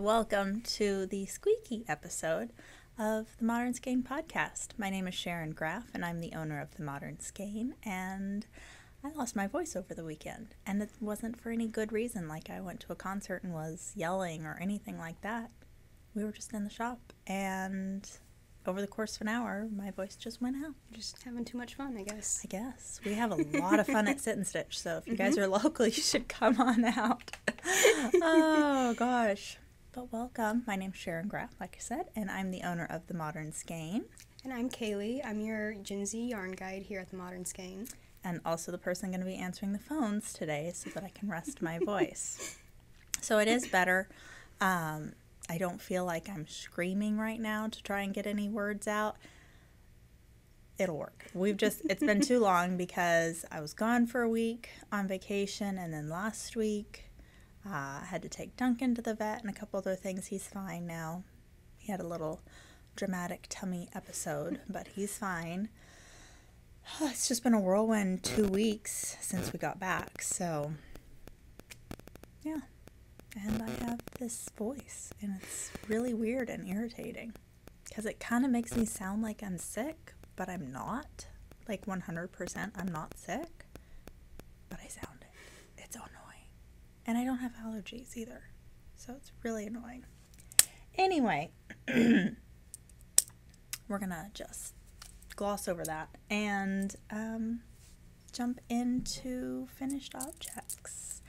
Welcome to the squeaky episode of the Modern Skein podcast. My name is Sharon Graff, and I'm the owner of the Modern Skein, and I lost my voice over the weekend, and it wasn't for any good reason, like I went to a concert and was yelling or anything like that. We were just in the shop, and over the course of an hour, my voice just went out. Just having too much fun, I guess. I guess. We have a lot of fun at Sit and Stitch, so if you guys are local, you should come on out. Oh, gosh. But welcome. My name's Sharon Graff, like I said, and I'm the owner of the Modern Skein. And I'm Céilís. I'm your Gen Z yarn guide here at the Modern Skein. And also the person going to be answering the phones today so that I can rest my voice. So it is better. I don't feel like I'm screaming right now to try and get any words out. It'll work. It's been too long because I was gone for a week on vacation, and then last week I had to take Duncan to the vet and a couple other things. He's fine now. He had a little dramatic tummy episode, but he's fine. It's just been a whirlwind 2 weeks since we got back, so yeah. And I have this voice, and it's really weird and irritating because it kind of makes me sound like I'm sick, but I'm not. Like 100% I'm not sick, but I sound it. It's annoying. And I don't have allergies either, so it's really annoying. Anyway, we're going to just gloss over that and jump into finished objects,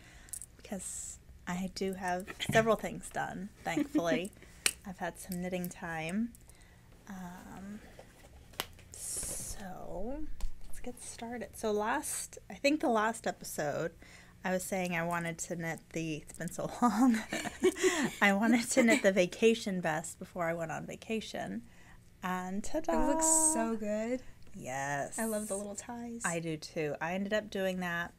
because I do have several things done, thankfully. I've had some knitting time. So let's get started. So I think the last episode, I was saying I wanted to knit it's been so long, I wanted to knit the vacation vest before I went on vacation, and ta-da! It looks so good. Yes. I love the little ties. I do too. I ended up doing that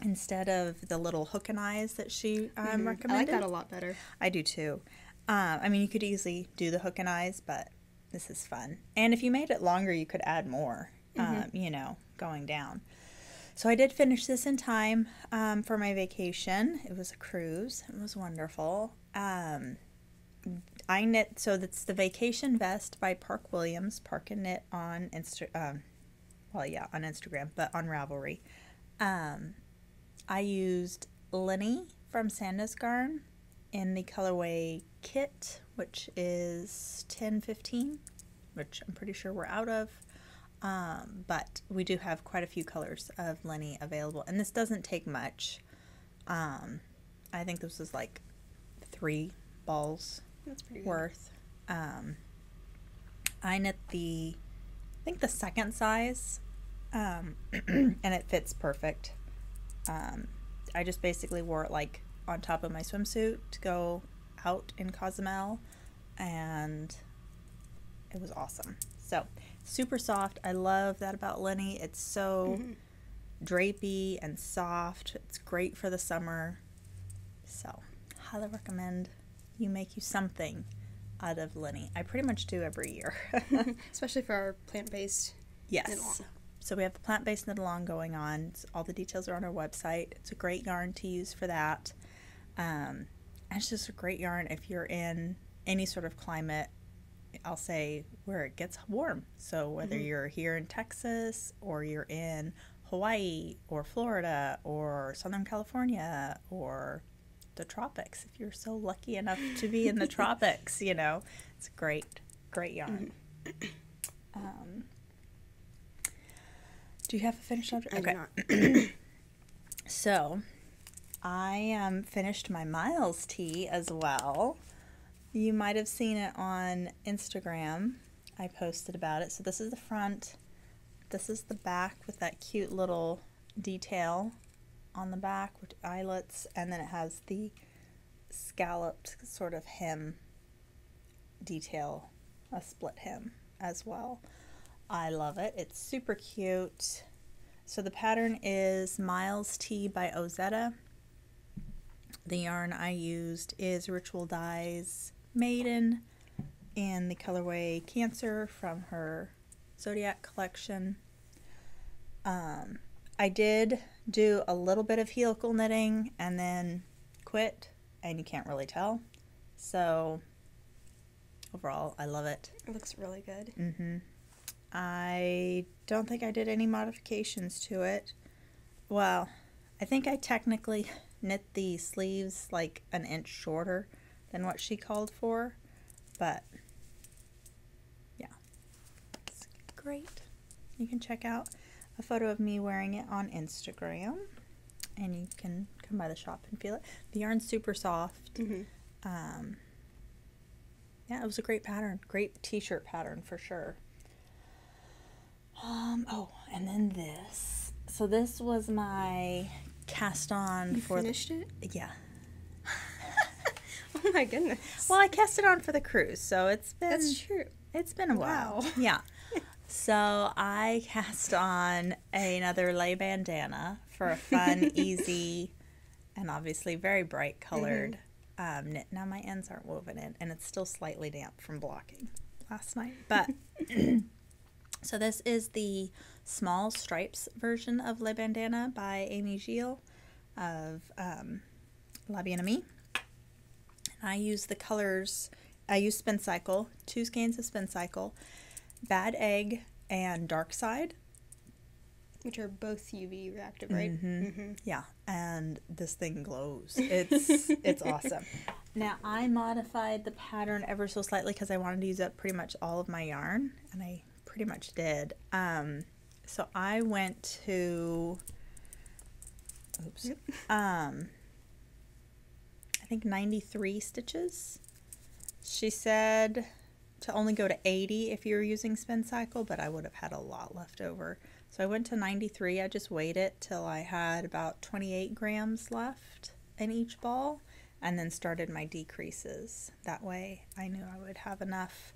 instead of the little hook and eyes that she recommended. I like that a lot better. I do too. I mean, you could easily do the hook and eyes, but this is fun. And if you made it longer, you could add more, going down. So I did finish this in time for my vacation. It was a cruise. It was wonderful. I knit, so that's the Vacation Vest by Park Williams. Park and Knit on on Instagram, but on Ravelry. I used Lenny from SandnesGarn in the colorway Kitt, which is 1015, which I'm pretty sure we're out of. But we do have quite a few colors of Lenny available, and this doesn't take much. I think this is like 3 balls That's pretty good. worth. I knit the second size, and it fits perfect. I just basically wore it like on top of my swimsuit to go out in Cozumel, and it was awesome. So super soft. I love that about Lenny. It's so drapey and soft. It's great for the summer. So highly recommend you make you something out of Lenny. I pretty much do every year. Especially for our plant-based knit-along. So we have the plant-based knit-along going on. All the details are on our website. It's a great yarn to use for that. And it's just a great yarn if you're in any sort of climate, I'll say, where it gets warm. So whether you're here in Texas or you're in Hawaii or Florida or Southern California or the tropics, if you're so lucky enough to be in the tropics, it's a great yarn. Do you have a finished object? I do not. So I finished my Miles tee as well. You might have seen it on Instagram. I posted about it. So this is the front. This is the back with that cute little detail on the back with eyelets, and then it has the scalloped sort of hem detail a split hem as well. I love it. It's super cute. So the pattern is Miles Tee by Ozetta. The yarn I used is Ritual Dyes Maiden in the colorway Cancer from her Zodiac collection. I did do a little bit of helical knitting and then quit, and you can't really tell. So overall, I love it. It looks really good. I don't think I did any modifications to it. Well, I think I technically knit the sleeves like an inch shorter than what she called for, but yeah, it's great. You can check out a photo of me wearing it on Instagram, and you can come by the shop and feel it. The yarn's super soft. Yeah, it was a great pattern. Great t-shirt pattern for sure. Oh, and then this. So this was my cast on for finished it? Yeah. Oh my goodness. Well, I cast it on for the cruise, so it's been That's true. It's been a while. Wow. Yeah. So I cast on another lay bandana for a fun, easy, and obviously very bright colored knit. Now my ends aren't woven in, and it's still slightly damp from blocking last night. But so this is the small stripes version of lay bandana by Aimee Gille of La Bien-Aimée. I use the colors. I use Spincycle, 2 skeins of Spincycle, Bad Egg, and Dark Side. Which are both UV reactive, right? Yeah, and this thing glows. It's awesome. Now, I modified the pattern ever so slightly because I wanted to use up pretty much all of my yarn, and I pretty much did. So I went to, I think 93 stitches. She said to only go to 80 if you were using Spincycle, but I would have had a lot left over. So I went to 93. I just weighed it till I had about 28 grams left in each ball, and then started my decreases. That way I knew I would have enough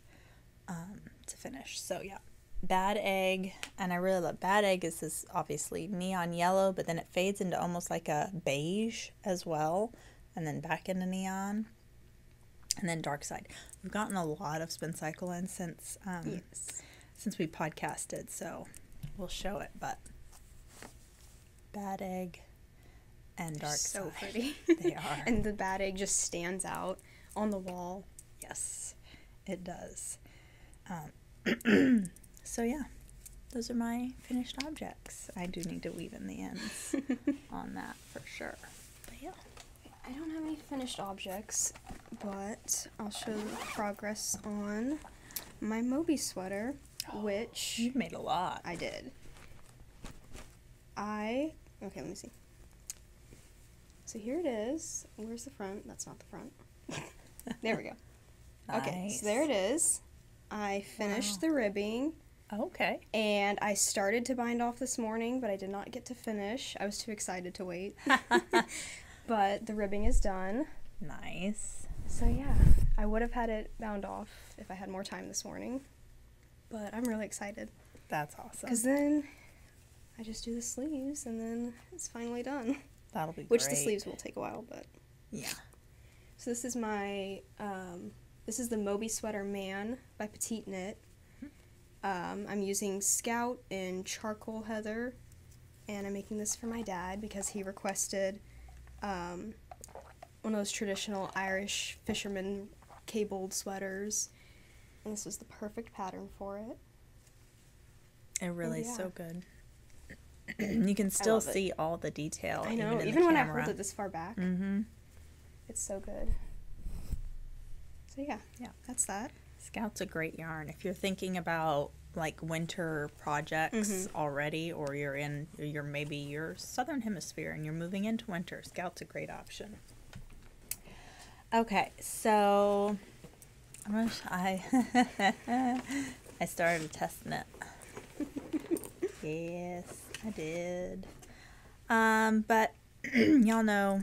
to finish. So yeah, Bad Egg, and I really love Bad Egg. Is this obviously neon yellow, but then it fades into almost like a beige as well, and then back into neon. And then Dark Side. We've gotten a lot of Spincycle in since we podcasted, so we'll show it. But Bad Egg and Dark Side. So pretty. They are. And the Bad Egg just stands out on the wall. Yes, it does. So yeah, those are my finished objects. I do need to weave in the ends on that for sure. But yeah. I don't have any finished objects, but I'll show the progress on my Moby Sweater, which You've made a lot. I did. Okay, let me see. So here it is. Where's the front? That's not the front. There we go. Nice. Okay, so there it is. I finished the ribbing. Okay. And I started to bind off this morning, but I did not get to finish. I was too excited to wait. But the ribbing is done. Nice. So yeah, I would have had it bound off if I had more time this morning. But I'm really excited. That's awesome. Because then I just do the sleeves and then it's finally done. That'll be great. Which the sleeves will take a while, but... Yeah. So this is my, this is the Moby Sweater Man by Petite Knit. I'm using Scout in Charcoal Heather, and I'm making this for my dad because he requested one of those traditional Irish fisherman cabled sweaters, and this was the perfect pattern for it. It really is so good. You can still see all the detail. I know, even when the I camera. hold it this far back. It's so good. So yeah, that's that. Scout's a great yarn. If you're thinking about like winter projects already, or you're maybe your southern hemisphere and you're moving into winter, Scout's a great option. Okay, so I started a test knit. Yes, I did. But y'all know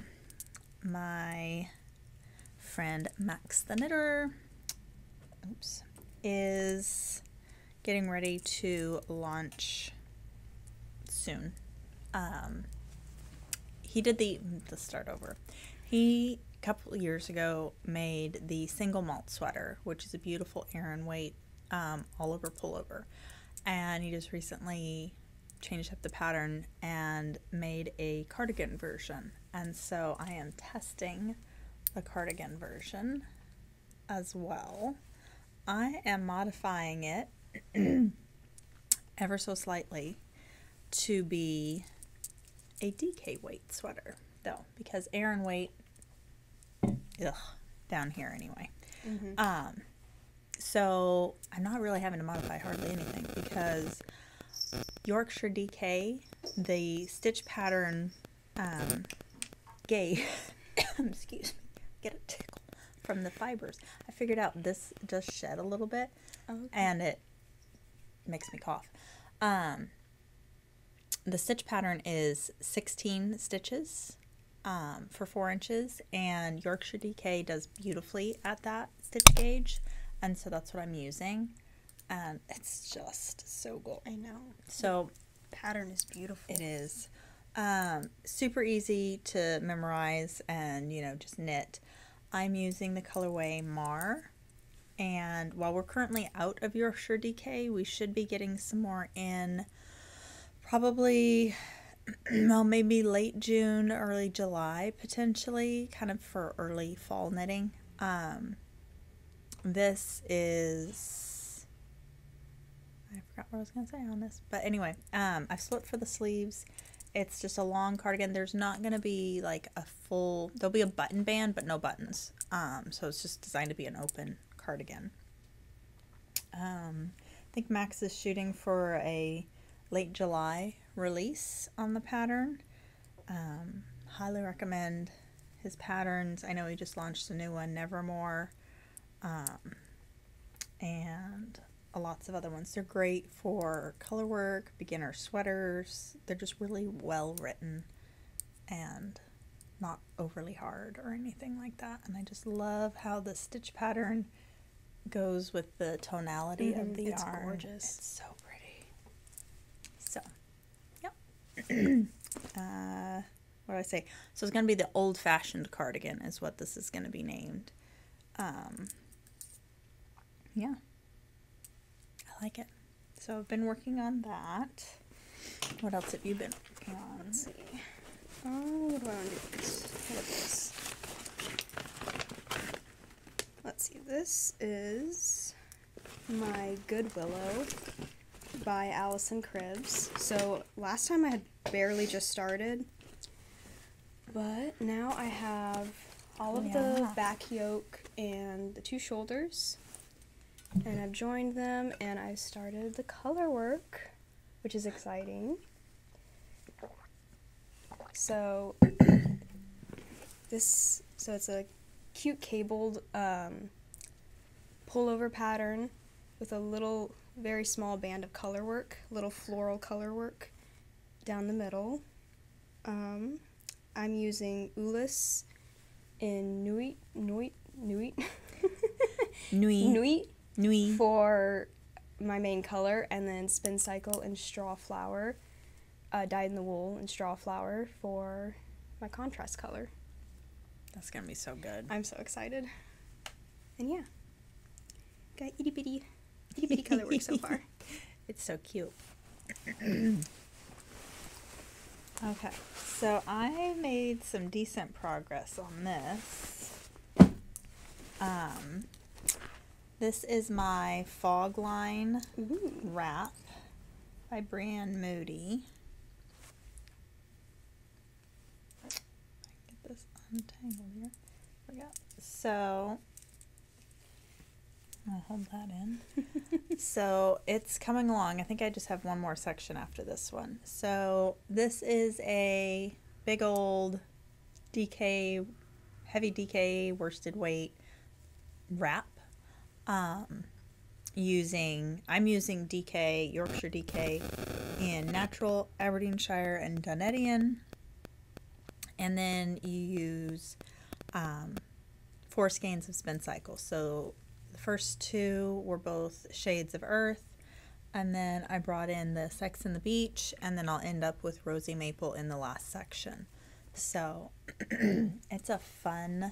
my friend Max the Knitter oops, is getting ready to launch soon. He did let's start over. He, a couple of years ago, made the single malt sweater, which is a beautiful Aran weight, all over pullover. And he just recently changed up the pattern and made a cardigan version. And so I am testing the cardigan version as well. I am modifying it ever so slightly to be a DK weight sweater, though, because Aran weight, down here anyway. So I'm not really having to modify hardly anything, because Yorkshire DK, the stitch pattern gave, excuse me, get a tickle from the fibers. I figured out this does shed a little bit, and it makes me cough. The stitch pattern is 16 stitches for 4 inches, and Yorkshire DK does beautifully at that stitch gauge, and so that's what I'm using, and it's just so good. I know. So the pattern is beautiful. it is super easy to memorize and, you know, just knit. I'm using the colorway Mar, and while we're currently out of Yorkshire DK, we should be getting some more in probably, well, maybe late June, early July, potentially, kind of for early fall knitting. This is, I forgot what I was going to say on this, but anyway, I've split for the sleeves. It's just a long cardigan. There's not going to be like a full, there'll be a button band, but no buttons. So it's just designed to be an open cardigan. I think Max is shooting for a late July release on the pattern. Highly recommend his patterns. I know he just launched a new one, Nevermore, and lots of other ones. They're great for color work, beginner sweaters. They're just really well written and not overly hard or anything like that. And I just love how the stitch pattern goes with the tonality of the yarn. It's gorgeous. It's so pretty. So, yep. What do I say? So it's going to be the old-fashioned cardigan is what this is going to be named. Yeah. I like it. So I've been working on that. What else have you been working on? Let's see. What do I want to do with this? What is this? Let's see. This is my Good Willow by Allison Cribs. So last time I had barely just started, but now I have all of the back yoke and the 2 shoulders, and I've joined them, and I've started the color work, which is exciting. So it's a cute cabled pullover pattern with a little, very small band of color work, little floral color work down the middle. I'm using Ulysse in Nuit for my main color, and then Spincycle and Strawflower, dyed in the wool and Strawflower for my contrast color. That's gonna be so good. I'm so excited. And yeah, got itty bitty color work so far. It's so cute. Okay, so I made some decent progress on this. This is my Fog Line wrap by Brian Moody. Get this untangled here. So I'll hold that in. So it's coming along. I think I just have one more section after this one. So this is a big old DK, heavy DK worsted weight wrap. I'm using DK, Yorkshire DK in natural, Aberdeenshire, and Dunedin. And then you use 4 skeins of Spincycle. So The first two were both shades of earth, and then I brought in the Sex and the Beach, and then I'll end up with Rosy Maple in the last section. So it's a fun,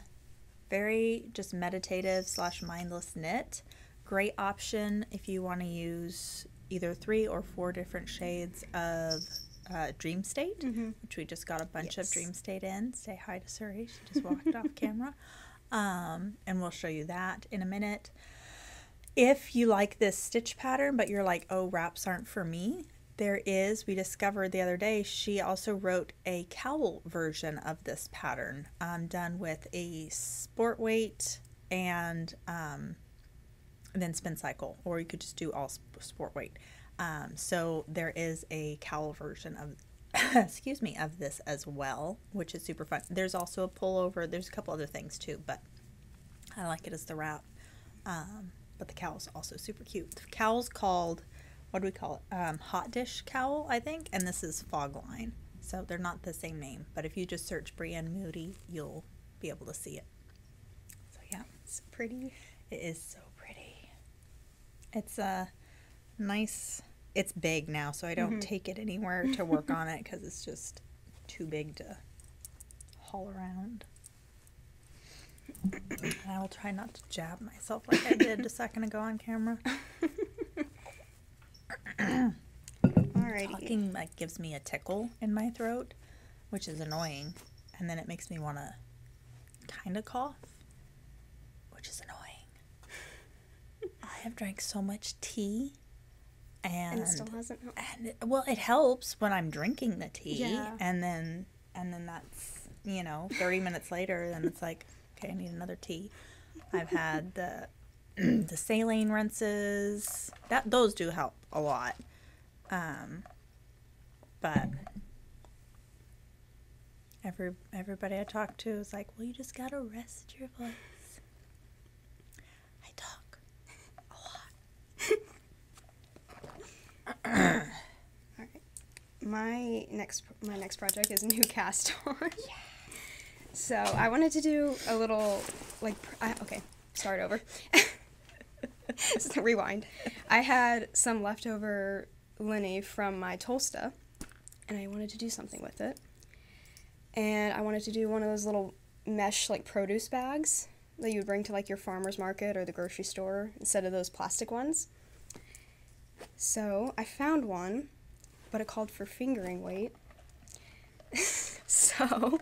very just meditative / mindless knit. Great option if you want to use either 3 or 4 different shades of Dream State, which we just got a bunch of Dream State in. Say hi to Suri. She just walked off camera. And we'll show you that in a minute. If you like this stitch pattern, but you're like, oh, wraps aren't for me, we discovered the other day, she also wrote a cowl version of this pattern, done with a sport weight and then Spincycle, or you could just do all sport weight. So there is a cowl version of excuse me, of this as well, which is super fun. There's also a pullover. There's a couple other things too, but I like it as the wrap. But the cowl's also super cute. The cowl's called, what do we call it? Hot Dish Cowl, I think, and this is Fog Line. So they're not the same name, but if you just search Brienne Moody, you'll be able to see it. So yeah, it's pretty. It is so pretty. It's a nice. It's big now, so I don't take it anywhere to work on it because it's just too big to haul around. And I will try not to jab myself like I did a second ago on camera. Alrighty. Talking like gives me a tickle in my throat, which is annoying, and then it makes me want to kind of cough, which is annoying. I have drank so much tea. And it still hasn't helped. Well, it helps when I'm drinking the tea. Yeah. And then that's, 30 minutes later, then it's like, okay, I need another tea. I've had the saline rinses. Those do help a lot. But everybody I talk to is like, well, you just gotta rest your voice. I talk a lot. All right. My next project is a new cast on. Yeah. So I wanted to do a little okay, start over. Rewind. I had some leftover linne from my Tolsta, and I wanted to do something with it. And I wanted to do one of those little mesh produce bags that you would bring to your farmer's market or the grocery store instead of those plastic ones. So I found one, but it called for fingering weight. So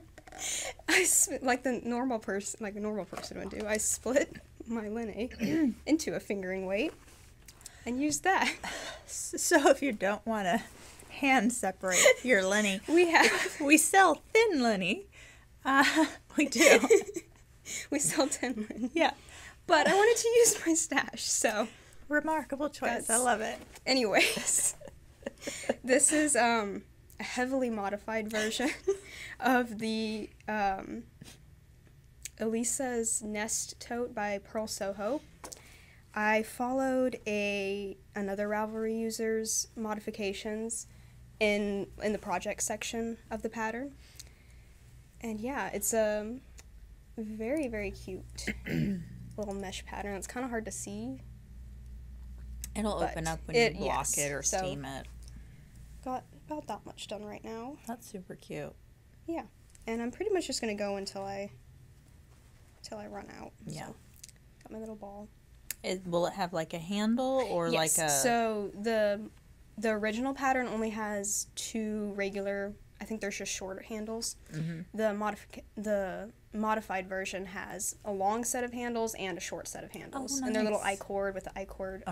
I like a normal person would do. I split my linne into a fingering weight and used that. So if you don't want to hand separate your linne, we sell thin linne. We do. We sell thin linne. Yeah, but I wanted to use my stash, so. Remarkable choice. I love it. Anyways, this is a heavily modified version of the Elisha's Nest Tote by Purl Soho. I followed another Ravelry user's modifications in the project section of the pattern. And yeah, it's a very, very cute little mesh pattern. It's kind of hard to see. It'll open up when you block it or steam it. Got about that much done right now. That's super cute. Yeah. And I'm pretty much just going to go until I run out. Yeah. So, got my little ball. Will it have a handle or yes. So the original pattern only has 2 regular, I think there's just short handles. Mm-hmm. The modified version has a long set of handles and a short set of handles. Oh, nice. And they're little I-cord with the I-cord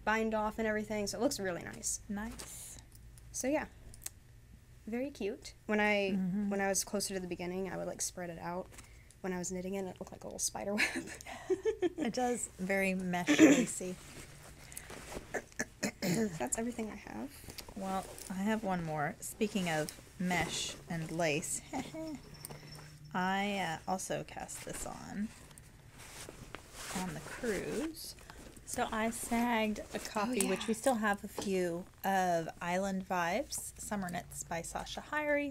bind off and everything, so it looks really nice. Nice. So yeah, very cute. When I was closer to the beginning, I would spread it out. When I was knitting it looked like a little spider web. It does, very mesh lacy. That's everything I have. Well, I have one more. Speaking of mesh and lace, I also cast this on the cruise. So I snagged a copy, which we still have a few, of Island Vibes, Summer Knits by Sasha Hyre,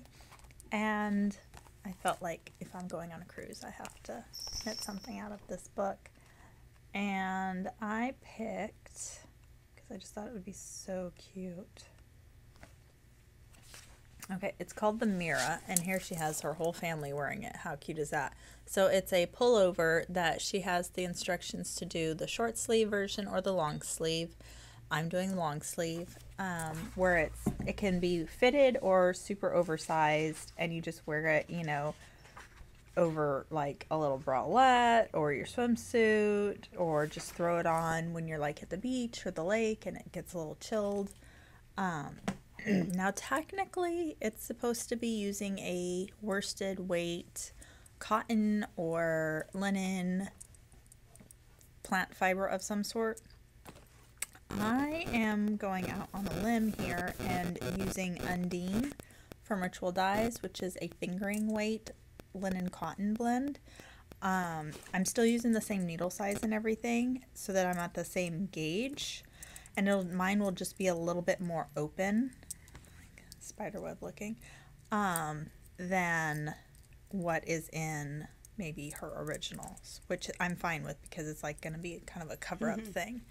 and I felt like if I'm going on a cruise, I have to knit something out of this book. And I picked, because I just thought it would be so cute. Okay, it's called the Meera, and here she has her whole family wearing it. How cute is that? So it's a pullover that she has the instructions to do the short sleeve version or the long sleeve. I'm doing long sleeve, where it can be fitted or super oversized, and you just wear it, you know, over like a little bralette or your swimsuit, or just throw it on when you're like at the beach or the lake and it gets a little chilled. Now technically it's supposed to be using a worsted weight cotton or linen plant fiber of some sort. I am going out on a limb here and using Undine from Ritual Dyes, which is a fingering weight linen cotton blend. I'm still using the same needle size and everything so that I'm at the same gauge, and mine will just be a little bit more open, like spiderweb looking, than what is in maybe her originals, which I'm fine with because it's like going to be kind of a cover-up thing.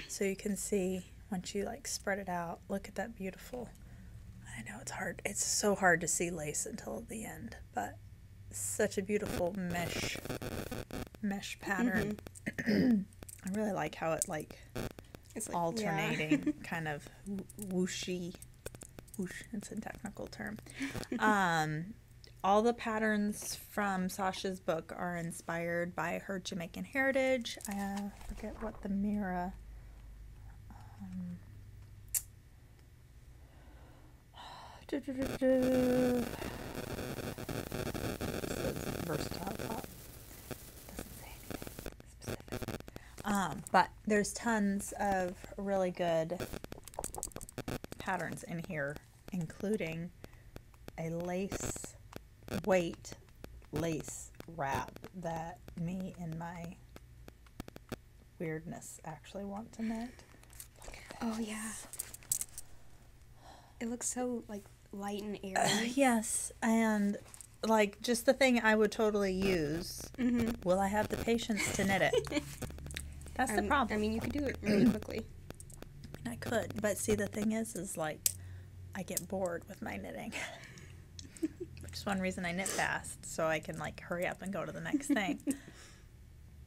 So you can see once you like spread it out, look at that beautiful, I know it's hard, it's so hard to see lace until the end, but such a beautiful mesh pattern. I really like how it it's like alternating, kind of whooshy. Whoosh, it's a technical term. All the patterns from Sasha's book are inspired by her Jamaican heritage. I forget what the Meera. Versatile top. Doesn't say anything specific. But there's tons of really good patterns in here, including a lace wrap that me and my weirdness actually want to knit. Oh yeah. It looks so like light and airy. Yes, and like just the thing I would totally use. Will I have the patience to knit it? That's the problem. I mean, you could do it really quickly. I mean, I could, but see, the thing is like I get bored with my knitting, which is one reason I knit fast, so I can like hurry up and go to the next thing.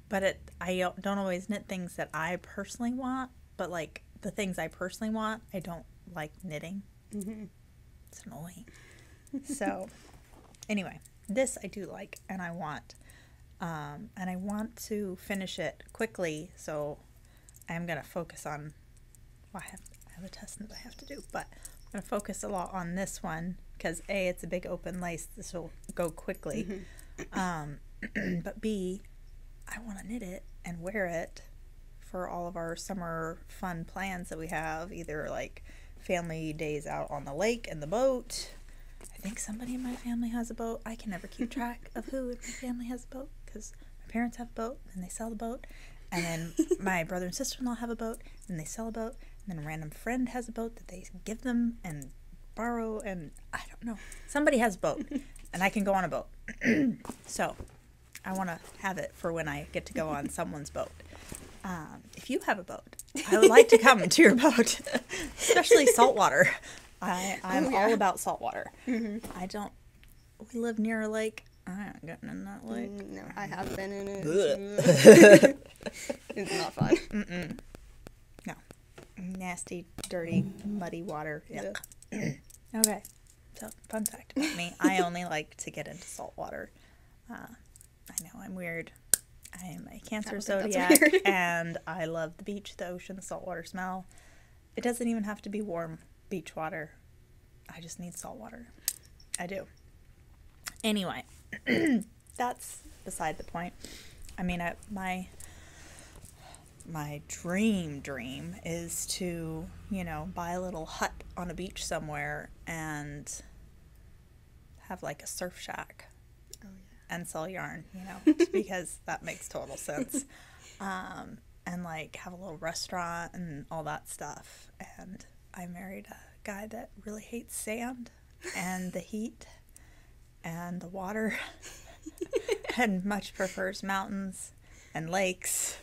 But I don't always knit things that I personally want, but like the things I personally want, I don't like knitting. It's annoying. So anyway, this I do like, and I want to finish it quickly, so I'm gonna focus on, well, I have a test that I have to do, but I'm gonna focus a lot on this one because A, it's a big open lace, this will go quickly, but B, I want to knit it and wear it for all of our summer fun plans that we have, either like family days out on the lake and the boat. I think somebody in my family has a boat. I can never keep track of who in my family has a boat because my parents have a boat and they sell the boat, and then my brother and sister-in-law have a boat and they sell a boat, and then a random friend has a boat that they give them and borrow, and I don't know. Somebody has a boat and I can go on a boat. So I want to have it for when I get to go on someone's boat. If you have a boat, I would like to come to your boat, especially saltwater. I'm all about saltwater. I don't. We live near a lake. I ain't getting in that lake. No, I have been in it. It's not fun. No, nasty, dirty, muddy water. Yuck. Okay. So, fun fact about me: I only like to get into saltwater. I know I'm weird. I am a Cancer Zodiac, and I love the beach, the ocean, the saltwater smell. It doesn't even have to be warm beach water. I just need salt water. I do. Anyway, that's beside the point. I mean, my dream is to, buy a little hut on a beach somewhere and have like a surf shack. And sell yarn, because that makes total sense. And like have a little restaurant and all that stuff. And I married a guy that really hates sand and the heat and the water and much prefers mountains and lakes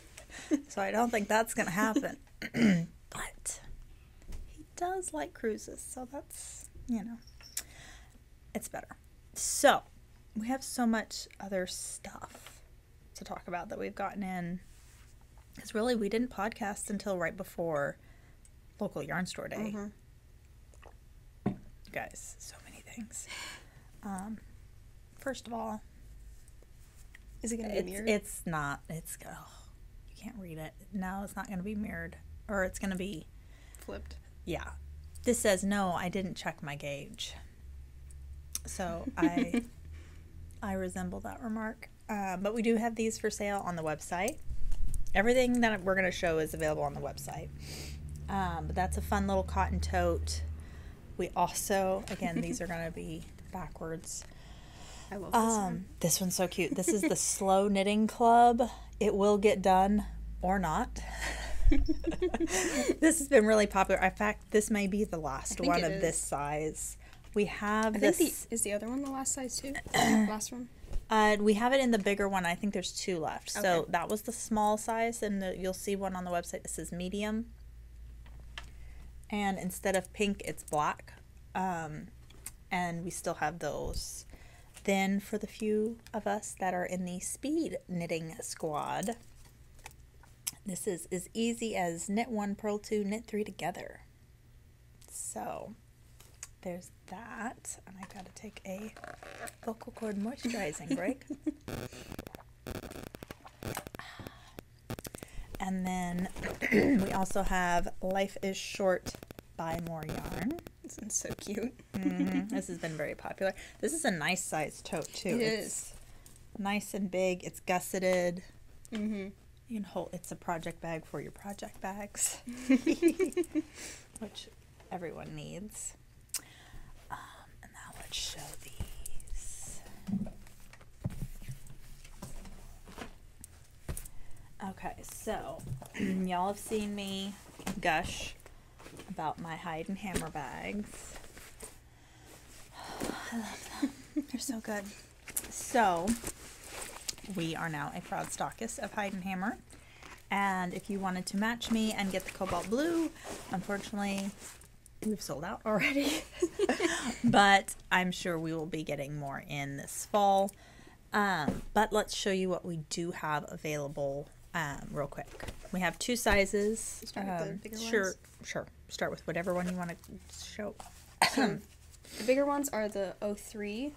So I don't think that's going to happen. But he does like cruises, so that's, it's better. So we have so much other stuff to talk about that we've gotten in. Because really, we didn't podcast until right before local yarn store day. Guys, so many things. First of all, is it going to be mirrored? It's not. It's you can't read it. No, it's not going to be mirrored, or it's going to be flipped. Yeah, this says no. I didn't check my gauge, so I resemble that remark. But we do have these for sale on the website. Everything that we're going to show is available on the website. But that's a fun little cotton tote. We also, again, these are going to be backwards. I love this one. This one's so cute. This is the Slow Knitting Club. It will get done or not. This has been really popular. In fact, this may be the last one of this size. We have is the other one the last size too? Last one? We have it in the bigger one. I think there's 2 left. Okay. So that was the small size, and you'll see one on the website that says medium. And instead of pink, it's black. And we still have those. Then for the few of us that are in the speed knitting squad, this is as easy as knit 1, purl 2, knit 3 together. So there's that. And I gotta take a vocal cord moisturizing break. And then we also have Life is Short, Buy More Yarn. This one's so cute. This has been very popular. This is a nice size tote too. It's nice and big. It's gusseted. You can hold. It's a project bag for your project bags, which everyone needs. And now let's show these. Okay, so y'all have seen me gush about my hide and hammer bags. I love them. They're so good. So we are now a proud stockist of hide and hammer. And if you wanted to match me and get the cobalt blue, unfortunately, we've sold out already. But I'm sure we will be getting more in this fall. But let's show you what we do have available real quick. We have 2 sizes. Start with the bigger ones? Sure. Start with whatever one you want to show. The bigger ones are the 03.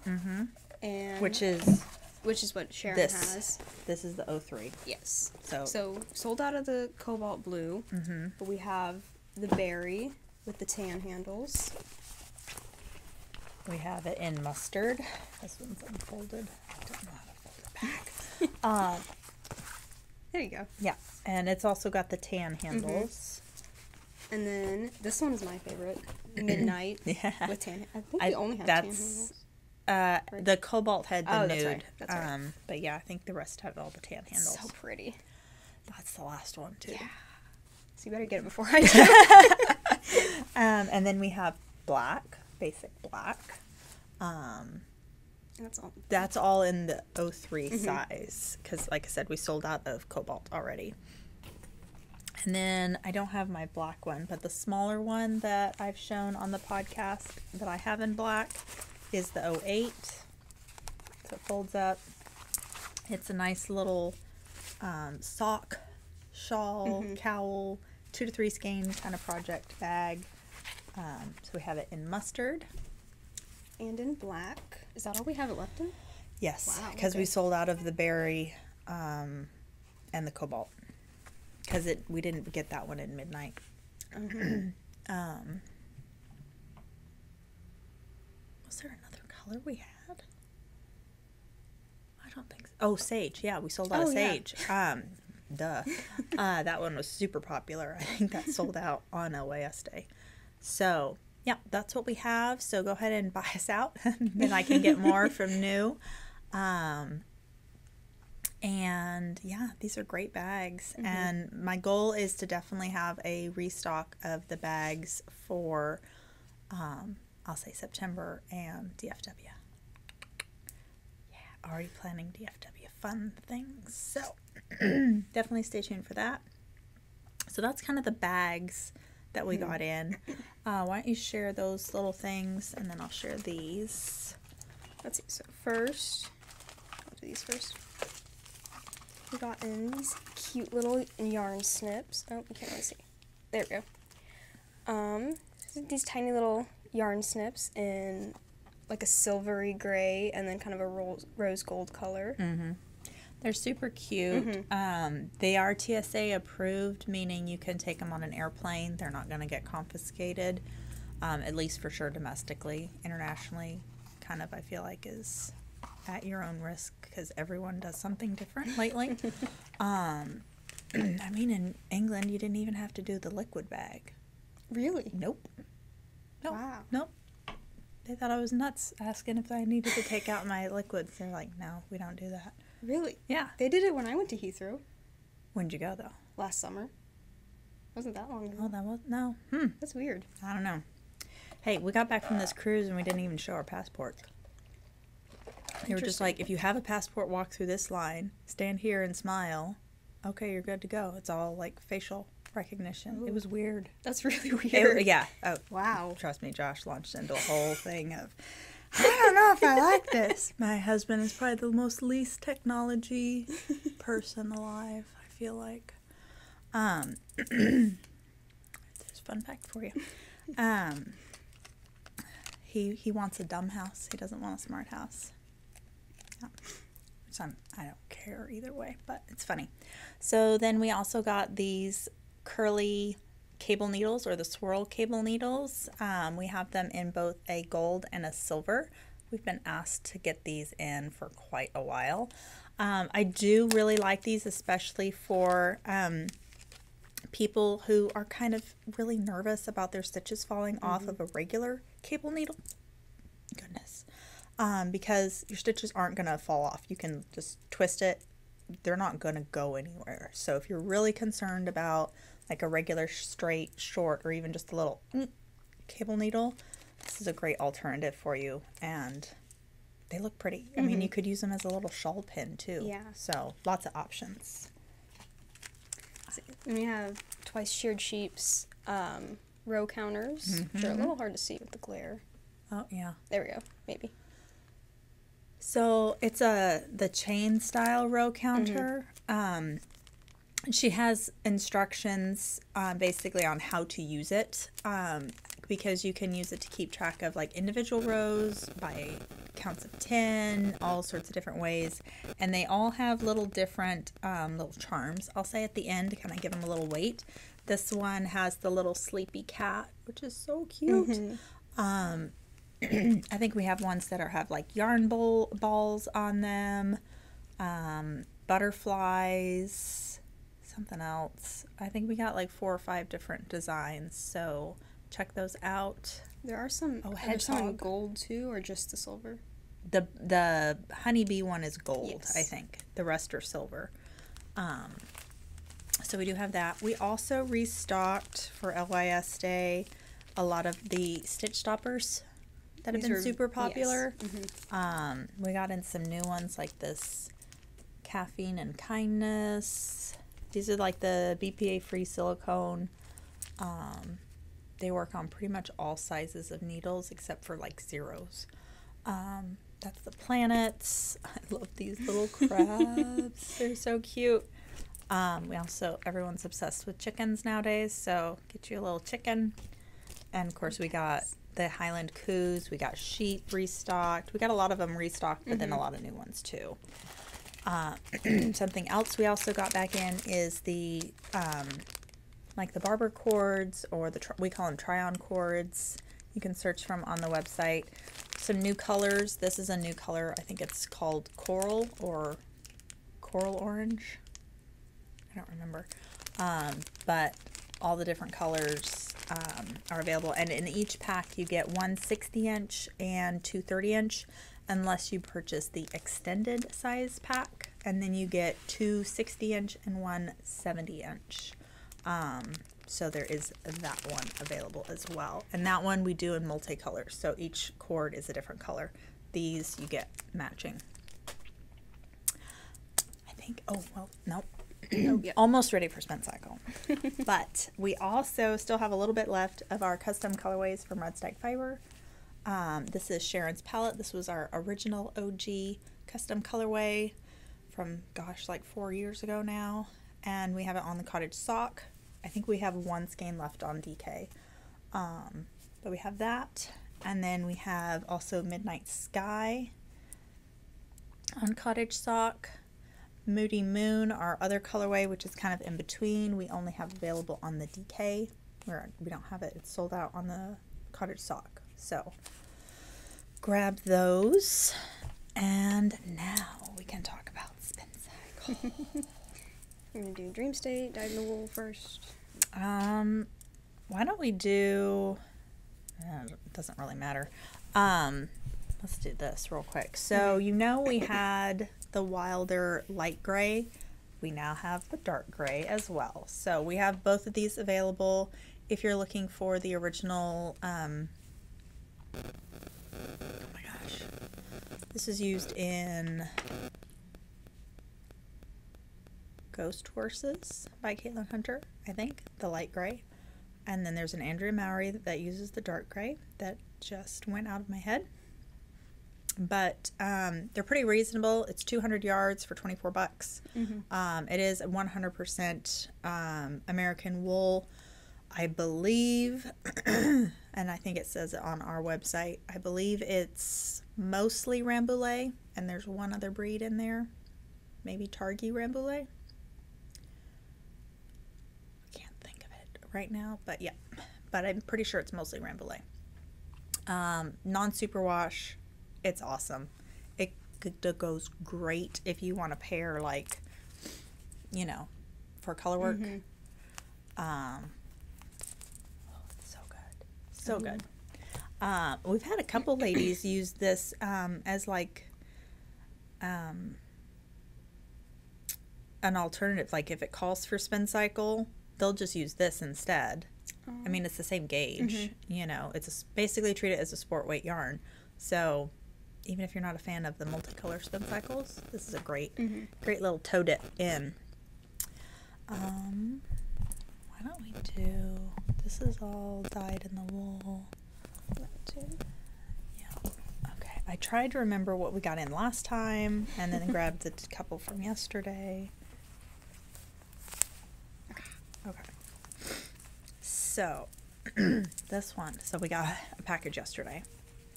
And Which is what Sharon has. This is the 03. Yes. So sold out of the cobalt blue. But we have the berry with the tan handles. We have it in mustard. This one's unfolded. I don't know how to fold it back. There you go. Yeah, and it's also got the tan handles. And then this one's my favorite, Midnight with tan. I think we only have tan handles. The cobalt had the nude. That's right. But yeah, I think the rest have all the tan handles. So pretty. That's the last one too. Yeah. So you better get it before I do. And then we have black, basic black. That's all in the 03 size because, like I said, we sold out of cobalt already. And then I don't have my black one, but the smaller one that I've shown on the podcast that I have in black is the 08. So it folds up. It's a nice little sock, shawl, cowl, 2 to 3 skein kind of project bag. So we have it in mustard. And in black. Is that all we have it left in? Yes, Wow, because we sold out of the berry and the cobalt. Because we didn't get that one in Midnight. Was there another color we had? I don't think so. Oh, sage. Yeah, we sold out of sage. Duh. That one was super popular. I think that sold out on LYS Day. So, yeah, that's what we have. So go ahead and buy us out. Then I can get more from new. And yeah, these are great bags. And my goal is to definitely have a restock of the bags for, I'll say September and DFW. Yeah, already planning DFW fun things. So definitely stay tuned for that. So that's kind of the bags that we got in. Why don't you share those little things, and then I'll share these. Let's see. So first, I'll do these first. We got in these cute little yarn snips. Oh, you can't really see. There we go. These tiny little yarn snips in like a silvery gray and then kind of a rose gold color. They're super cute. They are TSA approved, meaning you can take them on an airplane. They're not going to get confiscated, at least for sure domestically. Internationally, kind of, I feel like, is at your own risk because everyone does something different lately. I mean, in England, you didn't even have to do the liquid bag. Really? Nope. Wow. Nope. They thought I was nuts asking if I needed to take out my liquids. They're like, no, we don't do that. Really? Yeah. They did it when I went to Heathrow. When'd you go, though? Last summer. Wasn't that long ago. Oh, that was... No. That's weird. I don't know. Hey, we got back from this cruise and we didn't even show our passports. They were just like, if you have a passport, walk through this line, stand here and smile. Okay, you're good to go. It's all like facial recognition. Ooh. It was weird. That's really weird. Yeah. Oh, wow. Trust me, Josh launched into a whole thing of, I don't know if I like this. My husband is probably the most least technology person alive, I feel like. There's a fun fact for you. He wants a dumb house. He doesn't want a smart house. Yeah. So I don't care either way, but it's funny. So then we also got these curly cable needles, or the swirl cable needles. We have them in both a gold and a silver. We've been asked to get these in for quite a while. I do really like these, especially for people who are kind of really nervous about their stitches falling off of a regular cable needle. Goodness. Because your stitches aren't going to fall off. You can just twist it. They're not going to go anywhere. So if you're really concerned about like a regular straight, short, or even just a little cable needle, this is a great alternative for you. And they look pretty. I mean, you could use them as a little shawl pin too. Yeah. So lots of options. And we have twice sheared sheeps row counters, which are a little hard to see with the glare. Oh, yeah. There we go. Maybe. So it's the chain style row counter. She has instructions basically on how to use it, because you can use it to keep track of like individual rows by counts of 10, all sorts of different ways. And they all have little different little charms, I'll say, at the end to kind of give them a little weight. This one has the little sleepy cat, which is so cute. I think we have ones that have like yarn balls on them, butterflies, something else. I think we got like 4 or 5 different designs, so check those out. There are some. Oh, Are some in hedgehog. gold too, or just the silver? The honeybee one is gold, Yes. I think. The rest are silver. So we do have that. We also restocked for LYS Day a lot of the stitch stoppers that have These been are- super popular. yes. We got in some new ones like this Caffeine and Kindness. These are like the BPA free silicone. They work on pretty much all sizes of needles except for like zeros. That's the planets. I love these little crabs. They're so cute. Everyone's obsessed with chickens nowadays, so get you a little chicken. And of course we got the Highland Coos. We got sheep restocked. We got a lot of them restocked, but then a lot of new ones too. Something else we also got back in is the like the barber cords, or we call them try-on cords. You can search from on the website. Some new colors. This is a new color. I think it's called coral or coral orange. I don't remember. But all the different colors are available. And in each pack you get one 60-inch and two 30-inch, unless you purchase the extended size pack. And then you get two 60-inch and one 70-inch. So there is that one available as well. And that one we do in multicolors. So each cord is a different color. These you get matching. I think, oh, well, nope. Yeah. Almost ready for Spincycle. But we also still have a little bit left of our custom colorways from Red Stag Fibre. This is Sharon's palette. This was our original OG custom colorway from, gosh, like 4 years ago now. And we have it on the cottage sock. I think we have one skein left on DK. But we have that. And then we have also Midnight Sky on cottage sock. Moody Moon, our other colorway, which is kind of in between. We only have available on the DK. We don't have it. It's sold out on the cottage sock. So grab those. And now we can talk about Spincycle. We're going to do Dream State, Dyed in the Wool first. Why don't we do... it doesn't really matter. Let's do this real quick. So, you know, we had the Wilder light gray. We now have the dark gray as well. So we have both of these available if you're looking for the original. Oh my gosh. This is used in Ghost Horses by Caitlin Hunter, I think, the light gray. And then there's an Andrea Mowry that uses the dark gray that just went out of my head. But they're pretty reasonable. It's 200 yards for $24. Mm-hmm. It is 100% American wool, I believe, and I think it says it on our website. I believe it's mostly Rambouillet, and there's one other breed in there, maybe Targhee Rambouillet. I can't think of it right now, but yeah. But I'm pretty sure it's mostly Rambouillet. Non-superwash. It's awesome. It goes great if you want to pair, like, you know, for color work. Mm-hmm. Oh, it's so good. So good. We've had a couple ladies use this as, like, an alternative. Like, if it calls for Spincycle, they'll just use this instead. Oh. I mean, it's the same gauge. You know, it's basically treat it as a sport weight yarn. So even if you're not a fan of the multicolor Spincycles, this is a great little tote it in. Why don't we do, this is all dyed in the wool. That too. Yeah. Okay. I tried to remember what we got in last time and then grabbed the couple from yesterday. Okay. So, this one. So we got a package yesterday.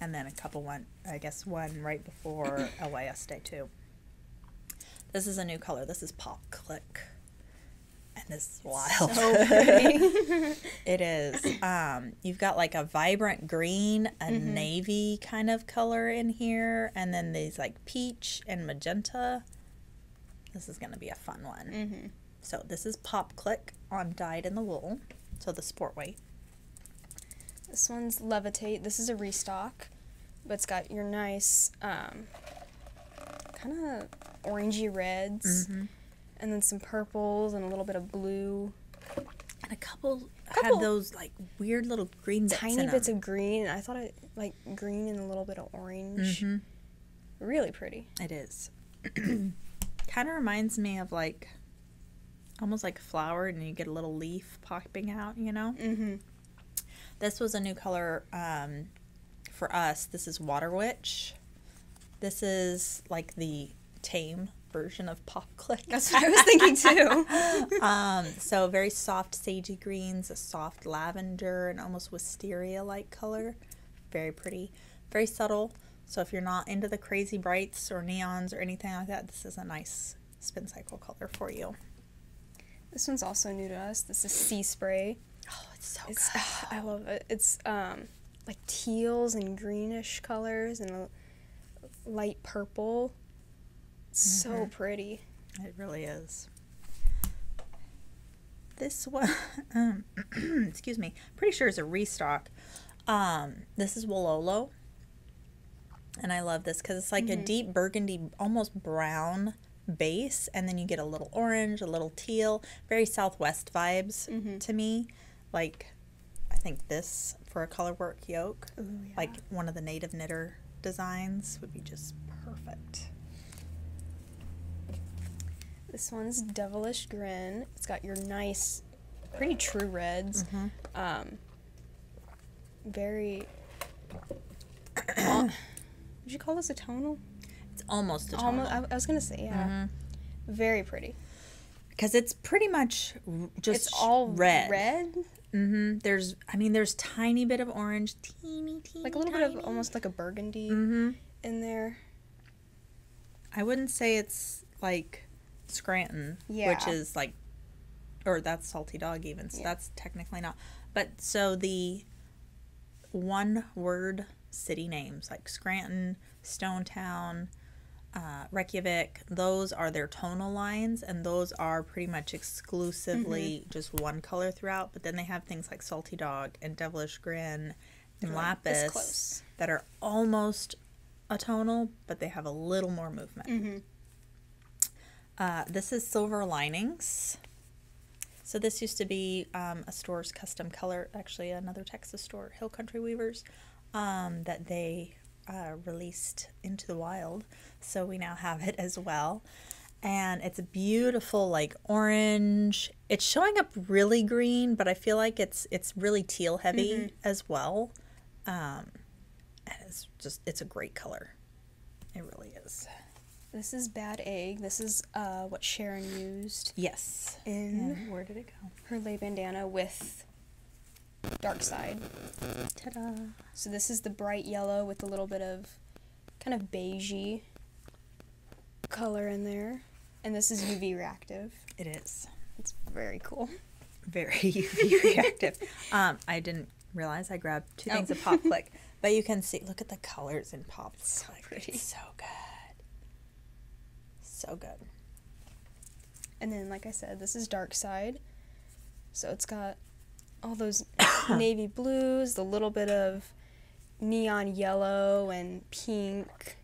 And then a couple one right before LYS Day 2. This is a new color. This is Pop Click. And this is wild. So pretty. It is. You've got like a vibrant green, a navy kind of color in here, and then these like peach and magenta. This is going to be a fun one. So this is Pop Click on Dyed in the Wool. So the sport weight. This one's Levitate. This is a restock, but it's got your nice kind of orangey reds, and then some purples and a little bit of blue. And a couple had those like weird little green bits tiny in bits them. of green. I thought it like green and a little bit of orange. Really pretty. It is. Kind of reminds me of like almost like flower, and you get a little leaf popping out, you know? This was a new color for us. This is Water Witch. This is like the tame version of Pop Click. That's what I was thinking too. So very soft sagey greens, a soft lavender, and almost wisteria-like color. Very pretty. Very subtle. So if you're not into the crazy brights or neons or anything like that, this is a nice Spincycle color for you. This one's also new to us. This is Sea Spray. Oh, it's so good. I love it. It's like teals and greenish colors and a light purple. It's so pretty. It really is. This one, excuse me, pretty sure is a restock. This is Willow. And I love this because it's like a deep burgundy, almost brown base, and then you get a little orange, a little teal, very Southwest vibes to me. Like, I think this for a color work yoke, like one of the native knitter designs would be just perfect. This one's Devilish Grin. It's got your nice, pretty true reds. Very... would you call this a tonal? It's almost a tonal. I was going to say, yeah. Very pretty. Because it's pretty much just it's all red. Red? There's tiny bit of orange, teeny, like a little bit of almost like a burgundy in there. I wouldn't say it's like Scranton, Yeah. which is like, or that's Salty Dog even, so that's technically not. But so the one word city names like Scranton, Stonetown, Reykjavik, those are their tonal lines, and those are pretty much exclusively just one color throughout. But then they have things like Salty Dog and Devilish Grin and Lapis that are almost a tonal, but they have a little more movement. This is Silver Linings. So this used to be a store's custom color, actually another Texas store, Hill Country Weavers, that they released into the wild. So we now have it as well. And it's a beautiful like orange. It's showing up really green, but I feel like it's really teal heavy as well. And it's a great color. It really is. This is Bad Egg. This is what Sharon used. Yes. In where did it go? Her lay bandana with Dark Side. Ta-da. So this is the bright yellow with a little bit of kind of beigey color in there. And this is UV reactive. It is. It's very cool. Very UV reactive. I didn't realize I grabbed two things of Pop Click. But you can see, look at the colors in Pop. So pretty. It's so good. So good. And then, like I said, this is Dark Side. So it's got all those navy blues, the little bit of neon yellow and pink,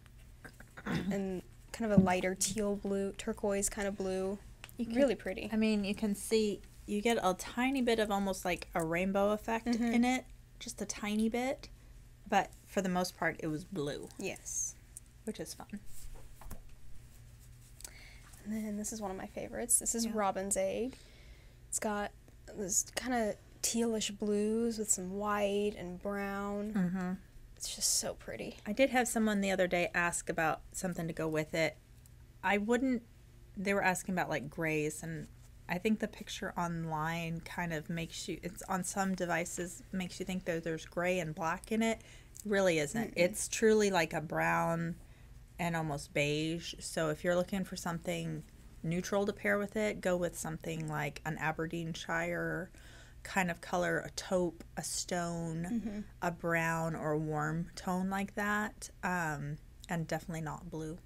and kind of a lighter teal blue, turquoise kind of blue. Really pretty. I mean, you can see, you get a tiny bit of almost like a rainbow effect in it. Just a tiny bit. But for the most part, it was blue. Yes. Which is fun. And then this is one of my favorites. This is Robin's Egg. It's got this kind of tealish blues with some white and brown. It's just so pretty. I did have someone the other day ask about something to go with it. They were asking about like grays, and I think the picture online kind of makes you, it's on some devices, makes you think that there's gray and black in it. It really isn't. It's truly like a brown and almost beige. So if you're looking for something neutral to pair with it, go with something like an Aberdeenshire kind of color, a taupe, a stone, a brown or a warm tone like that, and definitely not blue.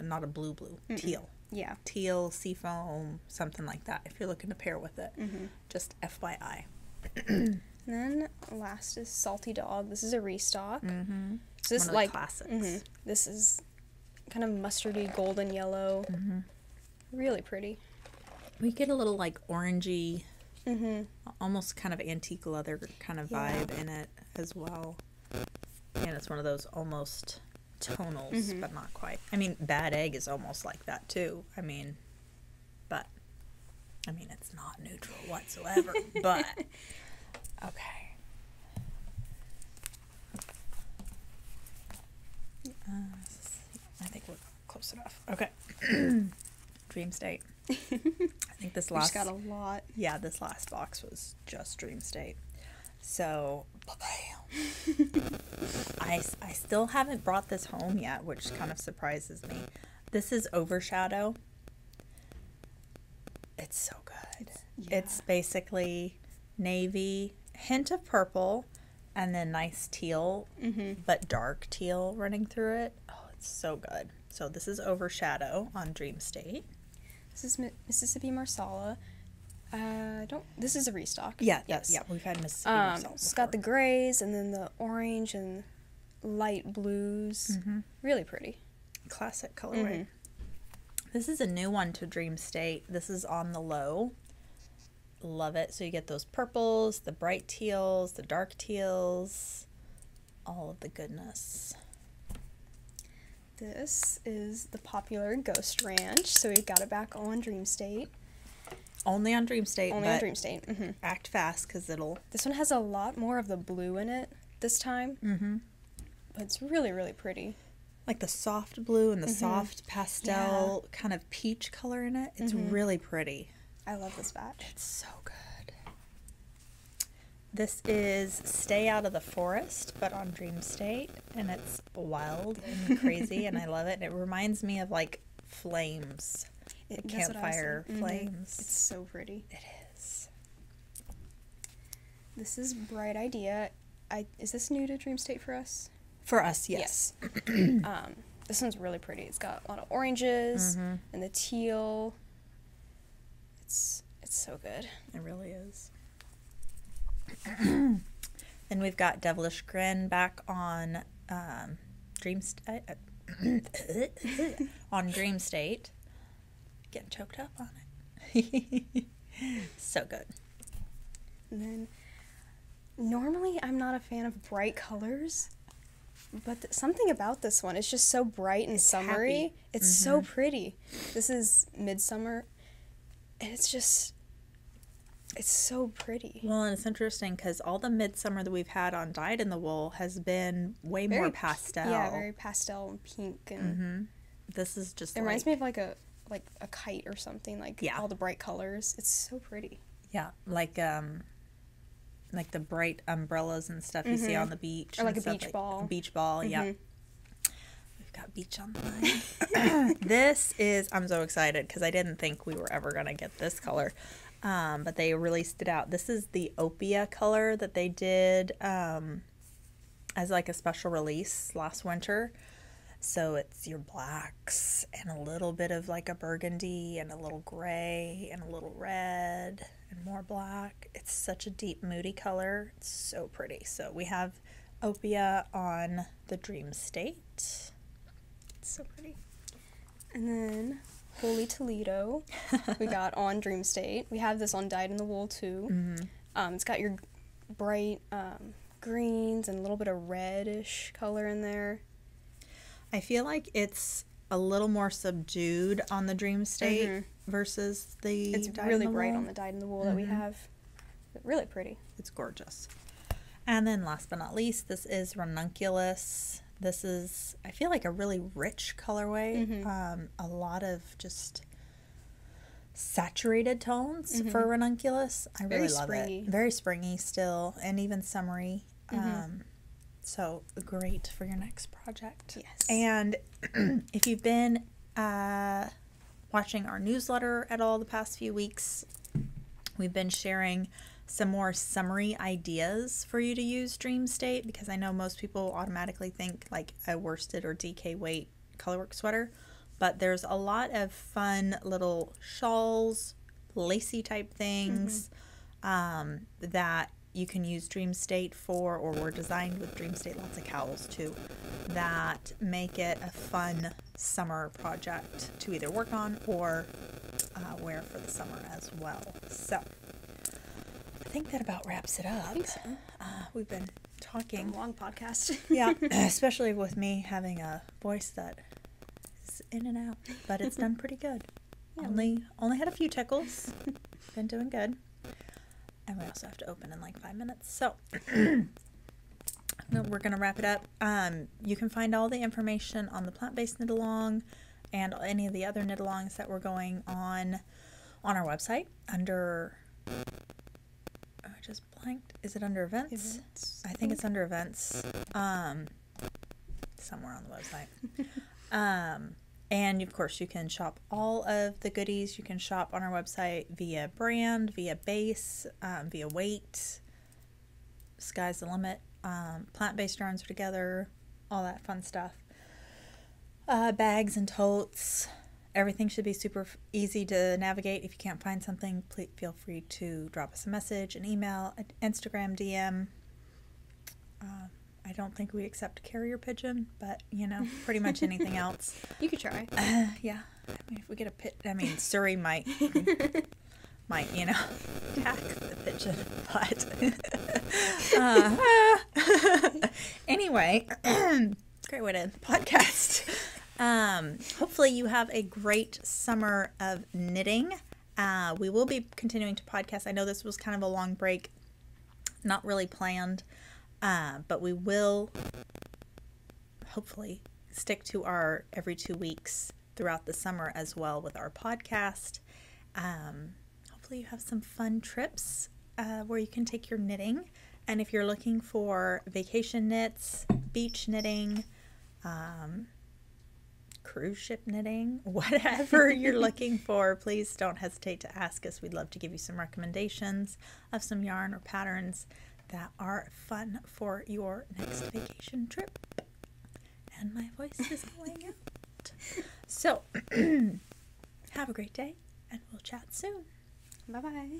Not a blue, teal. Yeah. Teal, seafoam, something like that if you're looking to pair with it. Just FYI. And then last is Salty Dog. This is a restock. So this one of the classics. This is kind of mustardy golden yellow. Really pretty. We get a little like orangey, almost kind of antique leather kind of vibe in it as well. And it's one of those almost tonals, but not quite. I mean, Bad Egg is almost like that too. I mean, it's not neutral whatsoever. But okay. I think we're close enough. Okay. Dream State. I think this last... got a lot. Yeah, this last box was just Dream State. So, I still haven't brought this home yet, which kind of surprises me. This is Overshadow. It's so good. Yeah. It's basically navy, hint of purple, and then nice teal, but dark teal running through it. Oh, it's so good. So this is Overshadow on Dream State. This is Mississippi Marsala. This is a restock. Yeah, yes. Yeah, we've had Mississippi Marsala It's got the grays and then the orange and light blues. Really pretty. Classic colorway. This is a new one to Dream State. This is on the low. Love it. So you get those purples, the bright teals, the dark teals, all of the goodness. This is the popular Ghost Ranch, so we've got it back on Dream State. Only on Dream State. Only on Dream State. Mm-hmm. Act fast, because it'll... This one has a lot more of the blue in it this time. Mm-hmm. But it's really, really pretty. Like the soft blue and the soft pastel kind of peach color in it. It's really pretty. I love this batch. It's so good. This is Stay Out of the Forest, but on Dream State, and it's wild and crazy, and I love it. And it reminds me of like flames, the campfire flames. It's so pretty. It is. This is Bright Idea. Is this new to Dream State for us? For us, yes. This one's really pretty. It's got a lot of oranges and the teal. It's so good. It really is. Then we've got Devilish Grin back on Dream State. On Dream State. Getting choked up on it. So good. And then normally I'm not a fan of bright colors, but something about this one, it's just so bright and summery. Happy. It's so pretty. This is Midsummer, and it's so pretty. Well, and it's interesting because all the Midsummer that we've had on Dyed in the Wool has been way more pastel. Yeah, very pastel and pink. And this is just it reminds me of like a kite or something, like Yeah. all the bright colors. It's so pretty. Yeah, like the bright umbrellas and stuff you see on the beach. Or like and a beach ball. A beach ball, yeah. We've got beach on the line. This is, I'm so excited because I didn't think we were ever going to get this color. But they released it out. This is the Opia color that they did as like a special release last winter. So it's your blacks and a little bit of like a burgundy and a little gray and a little red and more black. It's such a deep, moody color. It's so pretty. So we have Opia on the Dream State. It's so pretty. And then Holy Toledo we got on Dream State. We have this on Dyed in the Wool too. It's got your bright greens and a little bit of reddish color in there. I feel like it's a little more subdued on the Dream State versus the It's Dyed really in the bright Wool. on the Dyed in the Wool that we have. But really pretty. It's gorgeous. And then last but not least, this is Ranunculus. This is, I feel like, a really rich colorway. A lot of just saturated tones for Ranunculus. I really love it. Very springy still, and even summery. So great for your next project. Yes. And if you've been watching our newsletter at all the past few weeks, we've been sharing some more summery ideas for you to use Dream State, because I know most people automatically think like a worsted or DK weight colorwork sweater, but there's a lot of fun little shawls, lacy type things that you can use Dream State for, or were designed with Dream State, lots of cowls too, that make it a fun summer project to either work on or wear for the summer as well. So I think that about wraps it up. I think so. We've been talking. A long podcast. Yeah, especially with me having a voice that is in and out, but it's done pretty good. Yeah. Only had a few tickles. Been doing good. And we also have to open in like 5 minutes. So we're going to wrap it up. You can find all the information on the plant-based knit-along and any of the other knit-alongs that we're going on our website under... I just blanked. Is it under events? I think it's under events. Somewhere on the website. And of course you can shop all of the goodies. You can shop on our website via brand, via base, via weight. Sky's the limit. Plant-based yarns are together. All that fun stuff. Bags and totes. Everything should be super easy to navigate. If you can't find something, please feel free to drop us a message, an email, an Instagram DM. I don't think we accept carrier pigeon, but, you know, pretty much anything else. You could try. Yeah. I mean, if we get a Surrey might, you know, attack the pigeon, but anyway, great way to end the podcast. Hopefully you have a great summer of knitting. We will be continuing to podcast. I know this was kind of a long break, not really planned, but we will hopefully stick to our every 2 weeks throughout the summer as well with our podcast. Hopefully you have some fun trips where you can take your knitting. And if you're looking for vacation knits, beach knitting, cruise ship knitting, whatever you're looking for, please don't hesitate to ask us. We'd love to give you some recommendations of some yarn or patterns that are fun for your next vacation trip. And my voice is going out. So, have a great day, and we'll chat soon. Bye-bye.